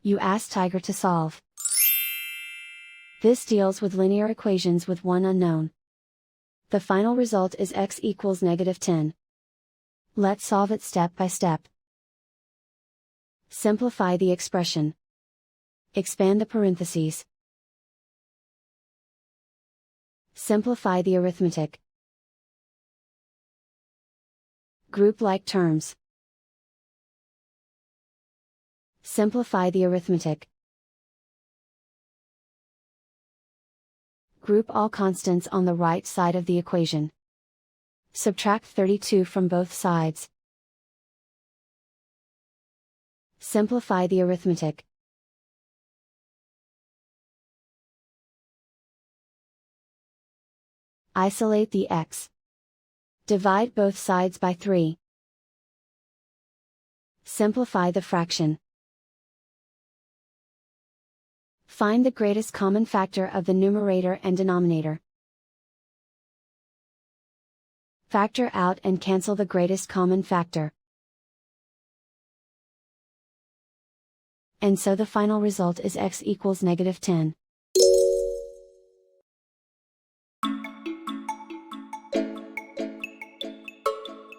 You ask Tiger to solve. This deals with linear equations with one unknown. The final result is x equals -10. Let's solve it step by step. Simplify the expression. Expand the parentheses. Simplify the arithmetic. Group like terms. Simplify the arithmetic. Group all constants on the right side of the equation. Subtract 32 from both sides. Simplify the arithmetic. Isolate the x. Divide both sides by 3. Simplify the fraction. Find the greatest common factor of the numerator and denominator. Factor out and cancel the greatest common factor. And so the final result is x equals -10.